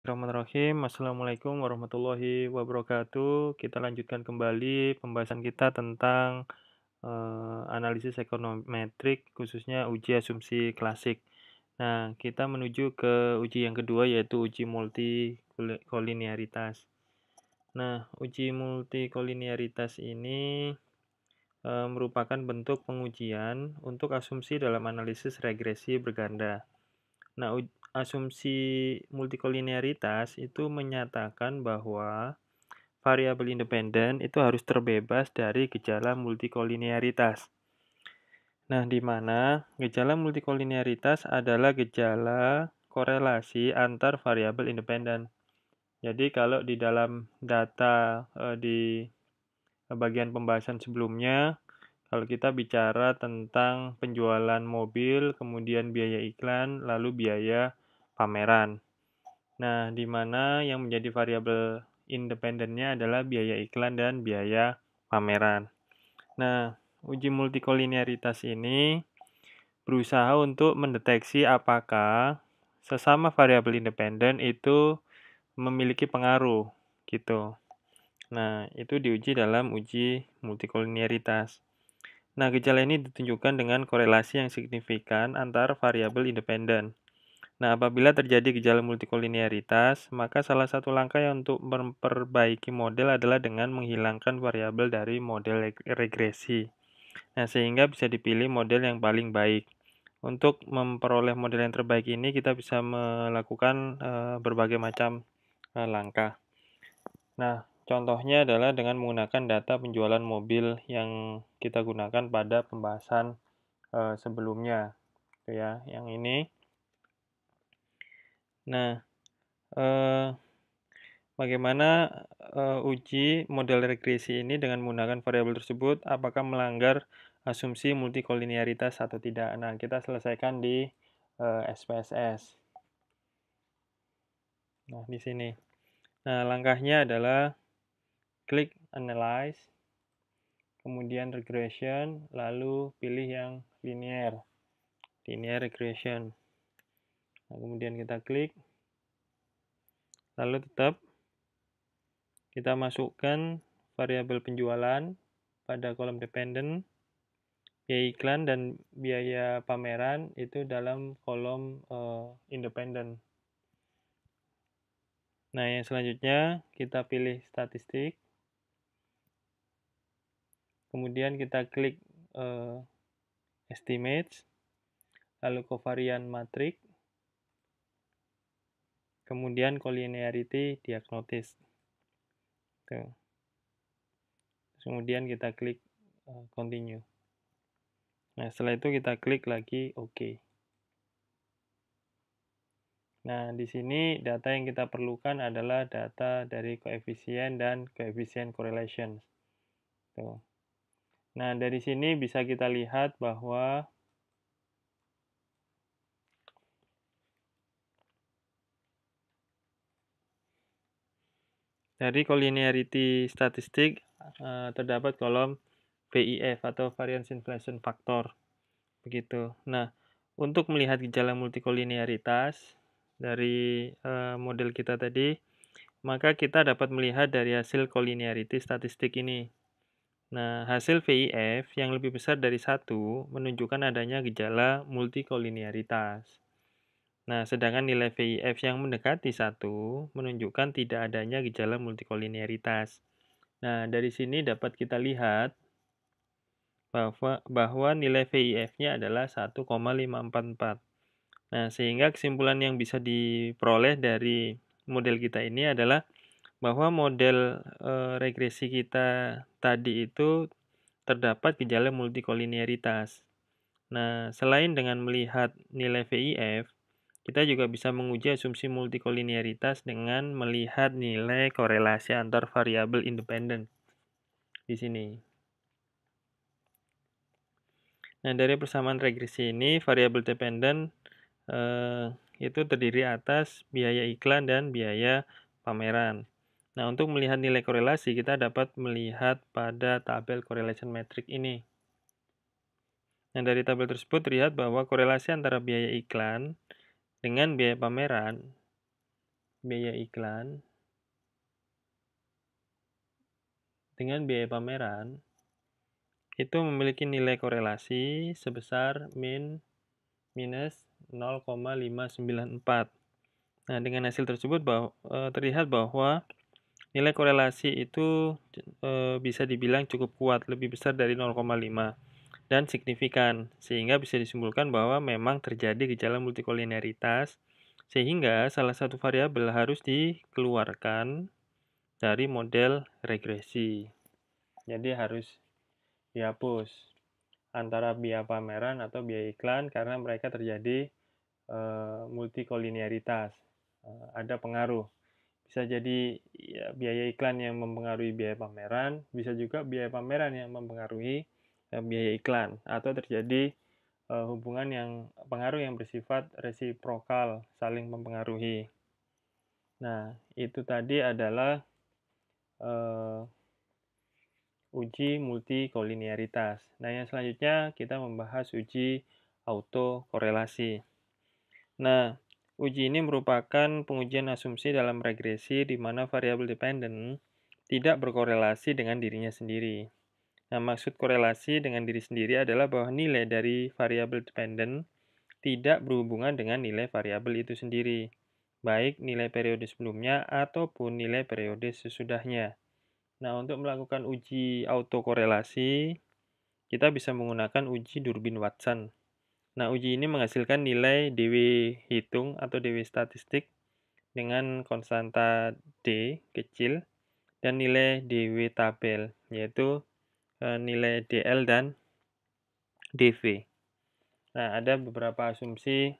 Bismillahirrahmanirrahim. Assalamualaikum warahmatullahi wabarakatuh. Kita lanjutkan kembali pembahasan kita tentang analisis ekonometrik, khususnya uji asumsi klasik. Nah, kita menuju ke uji yang kedua, yaitu uji multikolinearitas. Nah, uji multikolinearitas ini merupakan bentuk pengujian untuk asumsi dalam analisis regresi berganda. Nah, asumsi multikolinearitas itu menyatakan bahwa variabel independen itu harus terbebas dari gejala multikolinearitas. Nah, di mana gejala multikolinearitas adalah gejala korelasi antar variabel independen. Jadi kalau di dalam data di bagian pembahasan sebelumnya, kalau kita bicara tentang penjualan mobil, kemudian biaya iklan, lalu biaya pameran. Nah, di mana yang menjadi variabel independennya adalah biaya iklan dan biaya pameran. Nah, uji multikolinearitas ini berusaha untuk mendeteksi apakah sesama variabel independen itu memiliki pengaruh, gitu. Nah, itu diuji dalam uji multikolinearitas. Nah, gejala ini ditunjukkan dengan korelasi yang signifikan antar variabel independen. Nah, apabila terjadi gejala multikolinearitas, maka salah satu langkah untuk memperbaiki model adalah dengan menghilangkan variabel dari model regresi. Nah, sehingga bisa dipilih model yang paling baik. Untuk memperoleh model yang terbaik ini, kita bisa melakukan berbagai macam langkah. Nah, contohnya adalah dengan menggunakan data penjualan mobil yang kita gunakan pada pembahasan sebelumnya, ya, yang ini. Nah, bagaimana uji model regresi ini dengan menggunakan variabel tersebut, apakah melanggar asumsi multikolinearitas atau tidak? Nah, kita selesaikan di SPSS. Nah, di sini. Nah, langkahnya adalah klik Analyze, kemudian Regression, lalu pilih yang Linear Regression. Nah, kemudian kita klik, lalu tetap kita masukkan variabel penjualan pada kolom dependent, biaya iklan dan biaya pameran itu dalam kolom independen. Nah, yang selanjutnya kita pilih statistik, kemudian kita klik estimates, lalu covariance matrix, kemudian collinearity diagnosis. Terus kemudian kita klik continue. Nah, setelah itu kita klik lagi OK. Nah, di sini data yang kita perlukan adalah data dari koefisien dan koefisien correlation. Tuh. Nah, dari sini bisa kita lihat bahwa dari collinearity statistik terdapat kolom VIF atau variance inflation factor. Begitu. Nah, untuk melihat gejala multikolinearitas dari model kita tadi, maka kita dapat melihat dari hasil collinearity statistik ini. Nah, hasil VIF yang lebih besar dari 1 menunjukkan adanya gejala multikolinearitas. Nah, sedangkan nilai VIF yang mendekati 1 menunjukkan tidak adanya gejala multikolinearitas. Nah, dari sini dapat kita lihat bahwa nilai VIF-nya adalah 1,544. Nah, sehingga kesimpulan yang bisa diperoleh dari model kita ini adalah bahwa model regresi kita tadi itu terdapat gejala multikolinearitas. Nah, selain dengan melihat nilai VIF, kita juga bisa menguji asumsi multikolinearitas dengan melihat nilai korelasi antar variabel independen di sini. Nah, dari persamaan regresi ini, variabel dependen itu terdiri atas biaya iklan dan biaya pameran. Nah, untuk melihat nilai korelasi, kita dapat melihat pada tabel correlation metric ini. Nah, dari tabel tersebut terlihat bahwa korelasi antara biaya iklan dengan biaya pameran biaya iklan dengan biaya pameran itu memiliki nilai korelasi sebesar minus 0,594. Nah, dengan hasil tersebut terlihat bahwa nilai korelasi itu bisa dibilang cukup kuat, lebih besar dari 0,5 dan signifikan, sehingga bisa disimpulkan bahwa memang terjadi gejala multikolineritas, sehingga salah satu variabel harus dikeluarkan dari model regresi. Jadi harus dihapus antara biaya pameran atau biaya iklan karena mereka terjadi multikolineritas, ada pengaruh. Bisa jadi ya, biaya iklan yang mempengaruhi biaya pameran, bisa juga biaya pameran yang mempengaruhi biaya iklan, atau terjadi hubungan pengaruh yang bersifat resiprokal, saling mempengaruhi. Nah, itu tadi adalah uji multikolinearitas. Nah, yang selanjutnya kita membahas uji autokorelasi. Nah, uji ini merupakan pengujian asumsi dalam regresi di mana variabel dependen tidak berkorelasi dengan dirinya sendiri. Nah, maksud korelasi dengan diri sendiri adalah bahwa nilai dari variabel dependen tidak berhubungan dengan nilai variabel itu sendiri, baik nilai periode sebelumnya ataupun nilai periode sesudahnya. Nah, untuk melakukan uji autokorelasi, kita bisa menggunakan uji Durbin-Watson. Nah, uji ini menghasilkan nilai dW hitung atau dW statistik dengan konstanta D kecil dan nilai dW tabel, yaitu nilai DL dan DV. Nah, ada beberapa asumsi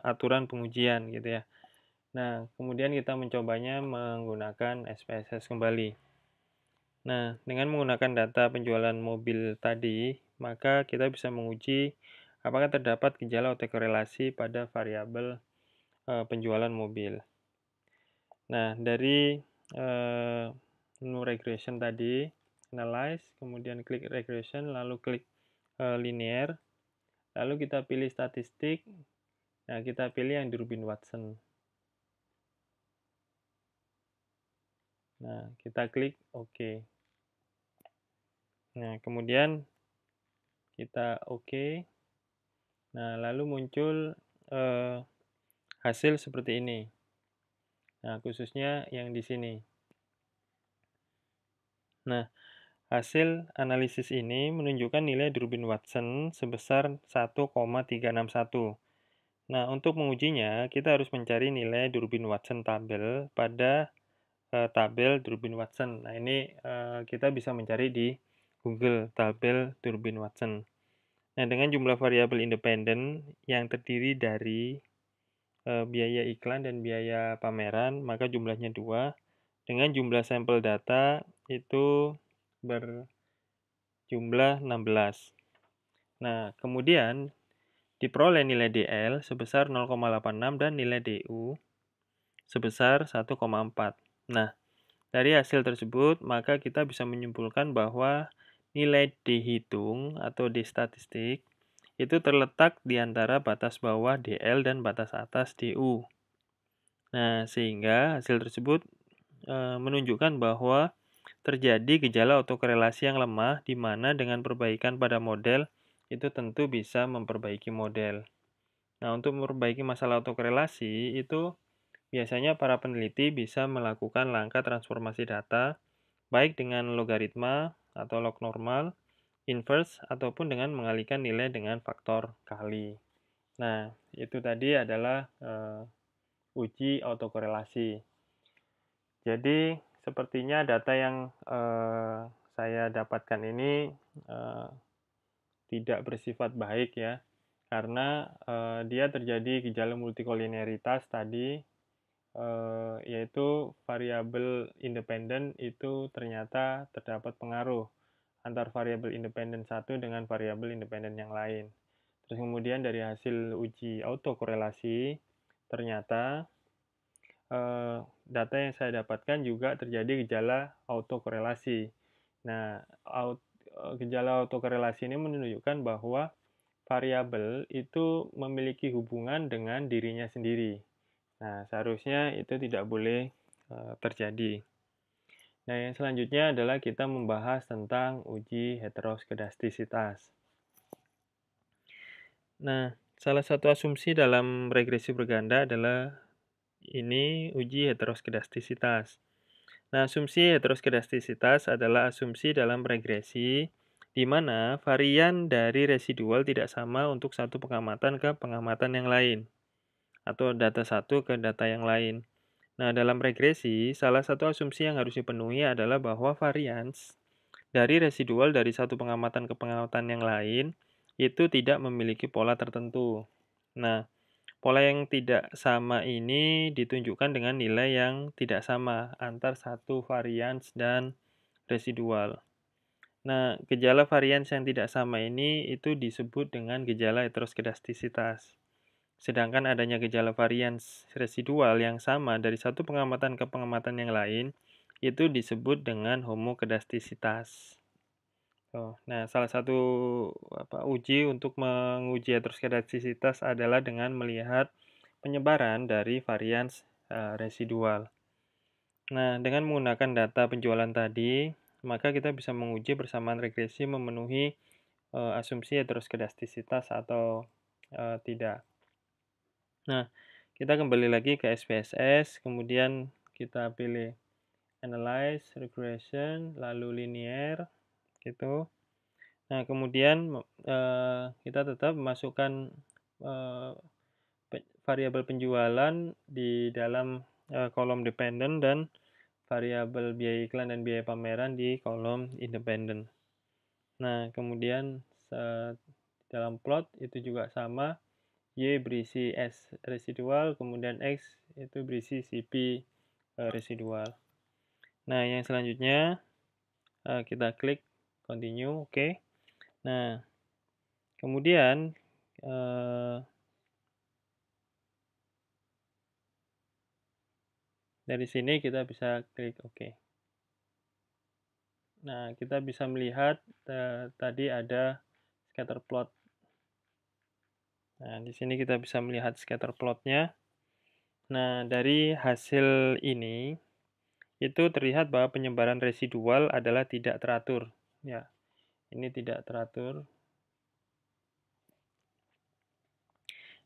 aturan pengujian gitu ya. Nah, kemudian kita mencobanya menggunakan SPSS kembali. Nah, dengan menggunakan data penjualan mobil tadi, maka kita bisa menguji apakah terdapat gejala autokorelasi pada variabel penjualan mobil. Nah, dari menu regression tadi, analyze, kemudian klik regression, lalu klik linear, lalu kita pilih statistik. Nah, kita pilih yang Durbin-Watson. Nah, kita klik OK. Nah, kemudian kita OK. Nah, lalu muncul hasil seperti ini. Nah, khususnya yang di sini. Nah, hasil analisis ini menunjukkan nilai Durbin-Watson sebesar 1,361. Nah, untuk mengujinya, kita harus mencari nilai Durbin-Watson tabel pada tabel Durbin-Watson. Nah, ini kita bisa mencari di Google, tabel Durbin-Watson. Nah, dengan jumlah variabel independen yang terdiri dari biaya iklan dan biaya pameran, maka jumlahnya 2. Dengan jumlah sampel data itu berjumlah 16. Nah, kemudian diperoleh nilai DL sebesar 0,86 dan nilai DU sebesar 1,4. Nah, dari hasil tersebut, maka kita bisa menyimpulkan bahwa nilai D hitung atau D statistik itu terletak di antara batas bawah DL dan batas atas DU. Nah, sehingga hasil tersebut menunjukkan bahwa terjadi gejala autokorelasi yang lemah di mana dengan perbaikan pada model itu tentu bisa memperbaiki model. Nah, untuk memperbaiki masalah autokorelasi itu biasanya para peneliti bisa melakukan langkah transformasi data baik dengan logaritma atau log normal, inverse, ataupun dengan mengalihkan nilai dengan faktor kali. Nah, itu tadi adalah uji autokorelasi. Jadi, sepertinya data yang saya dapatkan ini tidak bersifat baik ya, karena dia terjadi gejala multikolinearitas tadi, yaitu variabel independen itu ternyata terdapat pengaruh antar variabel independen satu dengan variabel independen yang lain. Terus kemudian dari hasil uji autokorelasi, ternyata data yang saya dapatkan juga terjadi gejala autokorelasi. Nah, gejala autokorelasi ini menunjukkan bahwa variabel itu memiliki hubungan dengan dirinya sendiri. Nah, seharusnya itu tidak boleh terjadi. Nah, yang selanjutnya adalah kita membahas tentang uji heteroskedastisitas. Nah, salah satu asumsi dalam regresi berganda adalah ini uji heteroskedastisitas. Nah, asumsi heteroskedastisitas adalah asumsi dalam regresi di mana varian dari residual tidak sama untuk satu pengamatan ke pengamatan yang lain, atau data satu ke data yang lain. Nah, dalam regresi, salah satu asumsi yang harus dipenuhi adalah bahwa varians dari residual dari satu pengamatan ke pengamatan yang lain itu tidak memiliki pola tertentu. Nah, pola yang tidak sama ini ditunjukkan dengan nilai yang tidak sama antar satu varians dan residual. Nah, gejala varians yang tidak sama ini itu disebut dengan gejala heteroskedastisitas. Sedangkan adanya gejala varians residual yang sama dari satu pengamatan ke pengamatan yang lain itu disebut dengan homokedastisitas. Nah, salah satu uji untuk menguji heteroskedastisitas adalah dengan melihat penyebaran dari varians residual. Nah, dengan menggunakan data penjualan tadi, maka kita bisa menguji persamaan regresi memenuhi asumsi heteroskedastisitas atau tidak. Nah, kita kembali lagi ke SPSS, kemudian kita pilih Analyze, Regression, lalu Linear, gitu. Nah, kemudian kita tetap memasukkan variabel penjualan di dalam kolom dependen dan variabel biaya iklan dan biaya pameran di kolom independen. Nah, kemudian dalam plot itu juga sama, Y berisi S residual, kemudian X itu berisi CP residual. Nah, yang selanjutnya kita klik continue, oke. Nah, kemudian dari sini kita bisa klik oke. Nah, kita bisa melihat tadi ada scatter plot. Nah, di sini kita bisa melihat scatter plotnya. Nah, dari hasil ini itu terlihat bahwa penyebaran residual adalah tidak teratur. Ya, ini tidak teratur.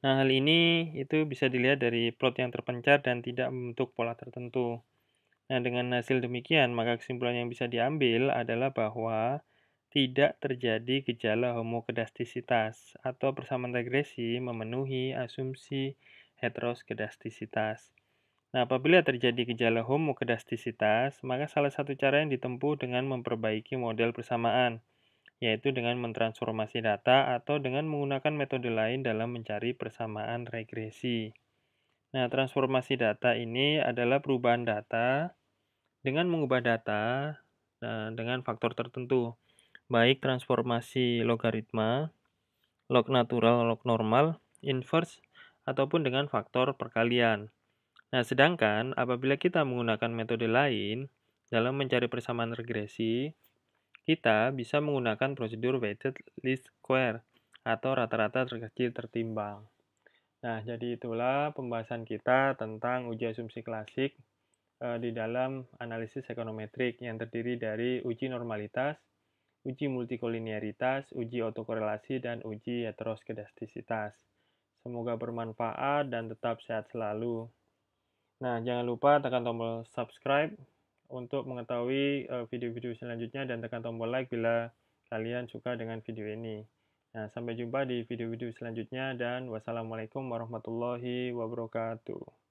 Nah, hal ini itu bisa dilihat dari plot yang terpencar dan tidak membentuk pola tertentu. Nah, dengan hasil demikian, maka kesimpulan yang bisa diambil adalah bahwa tidak terjadi gejala homokedastisitas atau persamaan regresi memenuhi asumsi heteroskedastisitas. Nah, apabila terjadi gejala homokedastisitas, maka salah satu cara yang ditempuh dengan memperbaiki model persamaan, yaitu dengan mentransformasi data atau dengan menggunakan metode lain dalam mencari persamaan regresi. Nah, transformasi data ini adalah perubahan data dengan mengubah data dengan faktor tertentu, baik transformasi logaritma, log natural, log normal, inverse, ataupun dengan faktor perkalian. Nah, sedangkan apabila kita menggunakan metode lain dalam mencari persamaan regresi, kita bisa menggunakan prosedur weighted least square atau rata-rata terkecil tertimbang. Nah, jadi itulah pembahasan kita tentang uji asumsi klasik di dalam analisis ekonometrik yang terdiri dari uji normalitas, uji multikolinearitas, uji autokorelasi, dan uji heteroskedastisitas. Semoga bermanfaat dan tetap sehat selalu. Nah, jangan lupa tekan tombol subscribe untuk mengetahui video-video selanjutnya dan tekan tombol like bila kalian suka dengan video ini. Nah, sampai jumpa di video-video selanjutnya dan wassalamualaikum warahmatullahi wabarakatuh.